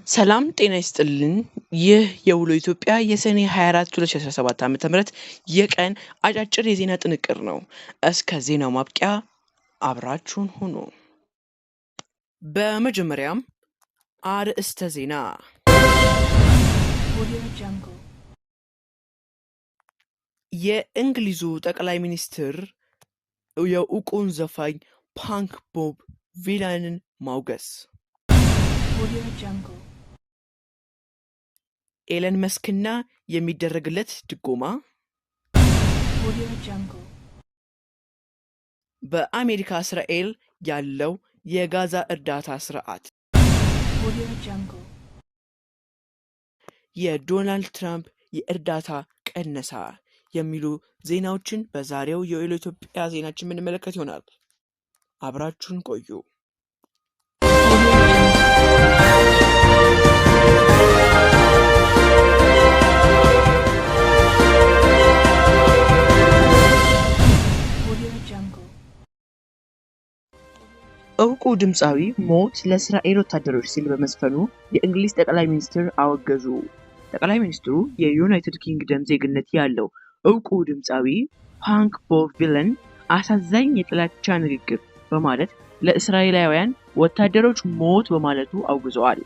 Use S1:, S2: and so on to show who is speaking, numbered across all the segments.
S1: ሰላም ጤና ይስጥልን። ይህ የውሎ ኢትዮጵያ የሰኔ 24 2017 ዓ.ም የቀን አጫጭር የዜና ጥንቅር ነው። እስከ ዜናው ማብቂያ አብራችሁን ሁኑ። በመጀመሪያም አርዕስተ ዜና። የእንግሊዙ ጠቅላይ ሚኒስትር የእውቁን ዘፋኝ ፓንክ ቦብ ቪላንን ማውገዝ። ኤለን መስክና የሚደረግለት ድጎማ። በአሜሪካ እስራኤል ያለው የጋዛ እርዳታ ስርዓት። የዶናልድ ትራምፕ የእርዳታ ቀነሳ የሚሉ ዜናዎችን በዛሬው የውሎ ኢትዮጵያ ዜናችን የምንመለከት ይሆናል። አብራችሁን ቆዩ። እውቁ ድምፃዊ ሞት ለእስራኤል ወታደሮች ሲል በመዝፈኑ የእንግሊዝ ጠቅላይ ሚኒስትር አወገዙ። ጠቅላይ ሚኒስትሩ የዩናይትድ ኪንግደም ዜግነት ያለው እውቁ ድምፃዊ ፓንክ ቦብ ቪላን አሳዛኝ የጥላቻ ንግግር በማለት ለእስራኤላውያን ወታደሮች ሞት በማለቱ አውግዘዋል።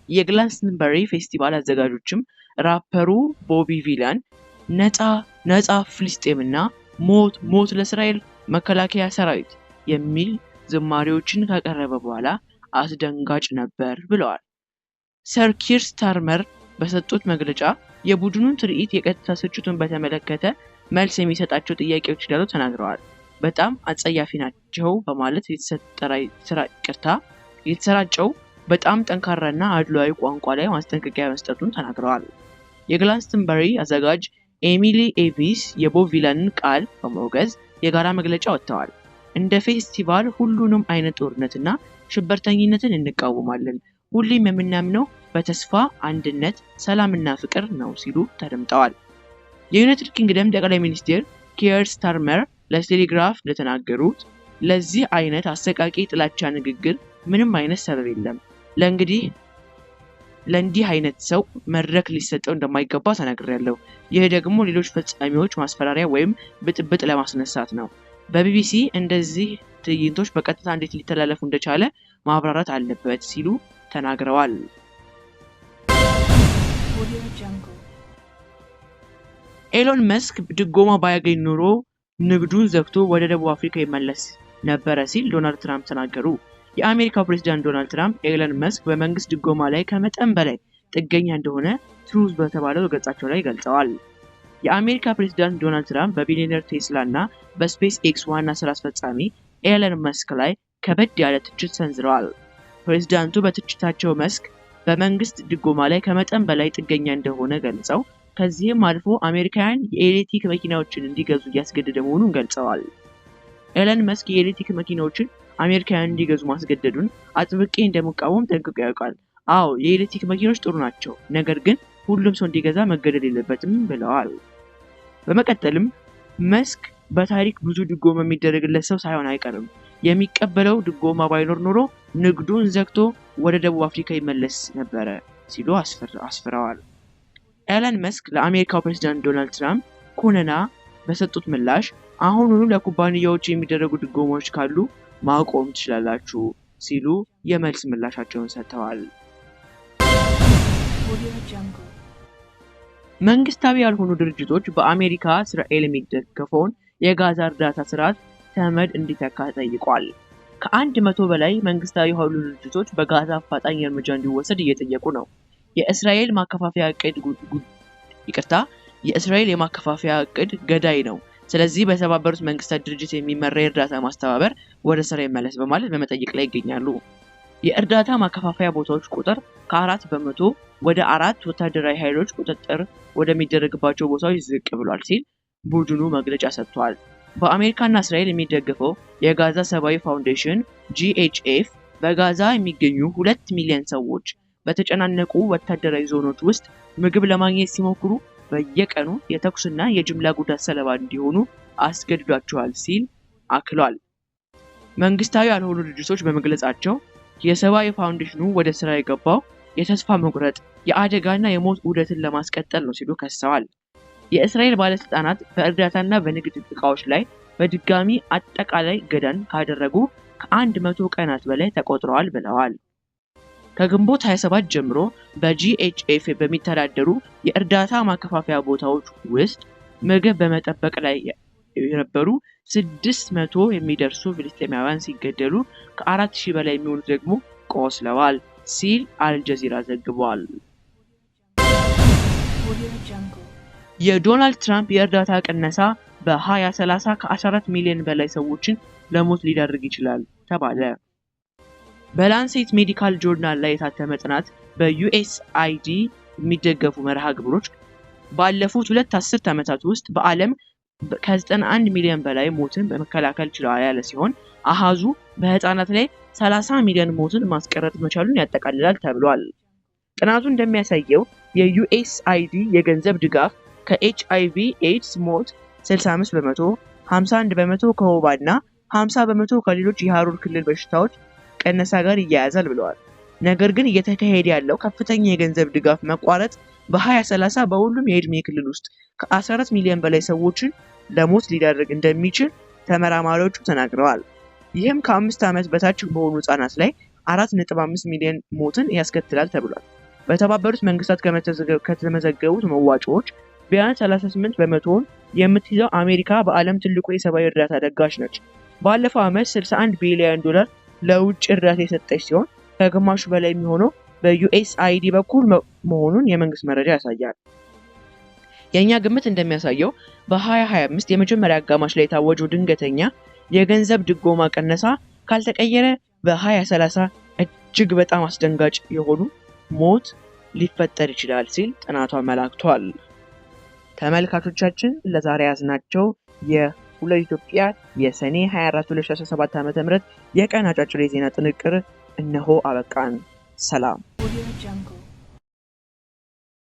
S1: የግላስተንበሪ ፌስቲቫል አዘጋጆችም ራፐሩ ቦቢ ቪላን ነፃ ፍልስጤምና ሞት ለእስራኤል መከላከያ ሰራዊት የሚል ዝማሬዎችን ካቀረበ በኋላ አስደንጋጭ ነበር ብለዋል። ሰር ኪር ስታርመር በሰጡት መግለጫ የቡድኑን ትርኢት የቀጥታ ስርጭቱን በተመለከተ መልስ የሚሰጣቸው ጥያቄዎች እንዳሉ ተናግረዋል። በጣም አጸያፊ ናቸው በማለት የተሰራጨው በጣም ጠንካራና አድሏዊ ቋንቋ ላይ ማስጠንቀቂያ መስጠቱን ተናግረዋል። የግላስተንበሪ አዘጋጅ ኤሚሊ ኤቪስ የቦብ ቪላንን ቃል በመውገዝ የጋራ መግለጫ ወጥተዋል። እንደ ፌስቲቫል ሁሉንም አይነት ጦርነትና ሽብርተኝነትን እንቃወማለን። ሁሌም የምናምነው በተስፋ አንድነት፣ ሰላምና ፍቅር ነው ሲሉ ተደምጠዋል። የዩናይትድ ኪንግደም ጠቅላይ ሚኒስትር ኪየር ስታርመር ለቴሌግራፍ እንደተናገሩት ለዚህ አይነት አሰቃቂ ጥላቻ ንግግር ምንም አይነት ሰበብ የለም። ለእንዲህ አይነት ሰው መድረክ ሊሰጠው እንደማይገባ ተናግሬያለሁ። ይህ ደግሞ ሌሎች ፈጻሚዎች ማስፈራሪያ ወይም ብጥብጥ ለማስነሳት ነው። በቢቢሲ እንደዚህ ትዕይንቶች በቀጥታ እንዴት ሊተላለፉ እንደቻለ ማብራራት አለበት ሲሉ ተናግረዋል። ኤሎን መስክ ድጎማ ባያገኝ ኖሮ ንግዱን ዘግቶ ወደ ደቡብ አፍሪካ ይመለስ ነበረ ሲል ዶናልድ ትራምፕ ተናገሩ። የአሜሪካው ፕሬዝዳንት ዶናልድ ትራምፕ ኤሎን መስክ በመንግስት ድጎማ ላይ ከመጠን በላይ ጥገኛ እንደሆነ ትሩዝ በተባለው ገጻቸው ላይ ገልጸዋል። የአሜሪካ ፕሬዝዳንት ዶናልድ ትራምፕ በቢሊዮነር ቴስላ እና በስፔስ ኤክስ ዋና ስራ አስፈጻሚ ኤለን መስክ ላይ ከበድ ያለ ትችት ሰንዝረዋል። ፕሬዝዳንቱ በትችታቸው መስክ በመንግስት ድጎማ ላይ ከመጠን በላይ ጥገኛ እንደሆነ ገልጸው ከዚህም አልፎ አሜሪካውያን የኤሌክትሪክ መኪናዎችን እንዲገዙ እያስገደደ መሆኑን ገልጸዋል። ኤለን መስክ የኤሌክትሪክ መኪናዎችን አሜሪካውያን እንዲገዙ ማስገደዱን አጥብቄ እንደሚቃወም ጠንቅቆ ያውቃል። አዎ የኤሌክትሪክ መኪኖች ጥሩ ናቸው፣ ነገር ግን ሁሉም ሰው እንዲገዛ መገደድ የለበትም ብለዋል። በመቀጠልም መስክ በታሪክ ብዙ ድጎማ የሚደረግለት ሰው ሳይሆን አይቀርም። የሚቀበለው ድጎማ ባይኖር ኖሮ ንግዱን ዘግቶ ወደ ደቡብ አፍሪካ ይመለስ ነበረ ሲሉ አስፈራዋል። ኤለን መስክ ለአሜሪካው ፕሬዝዳንት ዶናልድ ትራምፕ ኩነና በሰጡት ምላሽ አሁኑኑ ለኩባንያዎች የሚደረጉ ድጎማዎች ካሉ ማቆም ትችላላችሁ ሲሉ የመልስ ምላሻቸውን ሰጥተዋል። መንግስታዊ ያልሆኑ ድርጅቶች በአሜሪካ እስራኤል የሚደገፈውን የጋዛ እርዳታ ስርዓት ተመድ እንዲተካ ጠይቋል። ከ100 በላይ መንግስታዊ ያልሆኑ ድርጅቶች በጋዛ አፋጣኝ እርምጃ እንዲወሰድ እየጠየቁ ነው። የእስራኤል የማከፋፈያ እቅድ ገዳይ ነው። ስለዚህ በተባበሩት መንግስታት ድርጅት የሚመራ የእርዳታ ማስተባበር ወደ ስራ ይመለስ በማለት በመጠየቅ ላይ ይገኛሉ። የእርዳታ ማከፋፈያ ቦታዎች ቁጥር ከ4 በመቶ ወደ 4 ወታደራዊ ኃይሎች ቁጥጥር ወደሚደረግባቸው ቦታዎች ዝቅ ብሏል ሲል ቡድኑ መግለጫ ሰጥቷል። በአሜሪካና እስራኤል የሚደገፈው የጋዛ ሰብአዊ ፋውንዴሽን GHF በጋዛ የሚገኙ 2 ሚሊዮን ሰዎች በተጨናነቁ ወታደራዊ ዞኖች ውስጥ ምግብ ለማግኘት ሲሞክሩ በየቀኑ የተኩስና የጅምላ ጉዳት ሰለባ እንዲሆኑ አስገድዷቸዋል ሲል አክሏል። መንግስታዊ ያልሆኑ ድርጅቶች በመግለጻቸው የሰብአዊ ፋውንዴሽኑ ወደ ስራ የገባው የተስፋ መቁረጥ፣ የአደጋና የሞት ዑደትን ለማስቀጠል ነው ሲሉ ከሰዋል። የእስራኤል ባለስልጣናት በእርዳታና በንግድ ዕቃዎች ላይ በድጋሚ አጠቃላይ እገዳን ካደረጉ ከ100 ቀናት በላይ ተቆጥረዋል ብለዋል። ከግንቦት 27 ጀምሮ በጂኤችኤፍ በሚተዳደሩ የእርዳታ ማከፋፈያ ቦታዎች ውስጥ ምግብ በመጠበቅ ላይ የነበሩ 600 የሚደርሱ ፍልስጤማውያን ሲገደሉ ከ4000 በላይ የሚሆኑት ደግሞ ቆስለዋል ሲል አልጀዚራ ዘግቧል። የዶናልድ ትራምፕ የእርዳታ ቅነሳ በ2030 ከ14 ሚሊዮን በላይ ሰዎችን ለሞት ሊዳርግ ይችላል ተባለ። በላንሴት ሜዲካል ጆርናል ላይ የታተመ ጥናት በዩኤስአይዲ የሚደገፉ መርሃ ግብሮች ባለፉት 2 አስርት ዓመታት ውስጥ በዓለም ከ91 ሚሊዮን በላይ ሞትን በመከላከል ችለዋል ያለ ሲሆን አሃዙ በህፃናት ላይ 30 ሚሊዮን ሞትን ማስቀረት መቻሉን ያጠቃልላል ተብሏል። ጥናቱ እንደሚያሳየው የዩኤስአይዲ የገንዘብ ድጋፍ ከኤችአይቪ ኤድስ ሞት 65 በመቶ፣ 51 በመቶ ከወባና 50 በመቶ ከሌሎች የሐሩር ክልል በሽታዎች ቀነሳ ጋር ይያያዛል ብለዋል። ነገር ግን እየተካሄደ ያለው ከፍተኛ የገንዘብ ድጋፍ መቋረጥ በ2030 በሁሉም የዕድሜ ክልል ውስጥ ከ14 ሚሊዮን በላይ ሰዎችን ለሞት ሊዳርግ እንደሚችል ተመራማሪዎቹ ተናግረዋል። ይህም ከ5 ዓመት በታች በሆኑ ህጻናት ላይ 4.5 ሚሊዮን ሞትን ያስከትላል ተብሏል። በተባበሩት መንግስታት ከተመዘገቡት መዋጮዎች ቢያንስ 38 በመቶውን የምትይዘው አሜሪካ በዓለም ትልቁ የሰብአዊ እርዳታ ለጋሽ ነች። ባለፈው ዓመት 61 ቢሊዮን ዶላር ለውጭ እርዳታ የሰጠች ሲሆን ከግማሹ በላይ የሚሆነው በዩኤስአይዲ በኩል መሆኑን የመንግስት መረጃ ያሳያል። የኛ ግምት እንደሚያሳየው በ2025 የመጀመሪያ አጋማሽ ላይ የታወጀው ድንገተኛ የገንዘብ ድጎማ ቀነሳ ካልተቀየረ በ2030 እጅግ በጣም አስደንጋጭ የሆኑ ሞት ሊፈጠር ይችላል ሲል ጥናቱ አመላክቷል። ተመልካቾቻችን ለዛሬ ያዝናቸው የሁለት ኢትዮጵያ የሰኔ 24 2017 ዓ.ም የቀን አጫጭር የዜና ጥንቅር እነሆ አበቃን። ሰላም።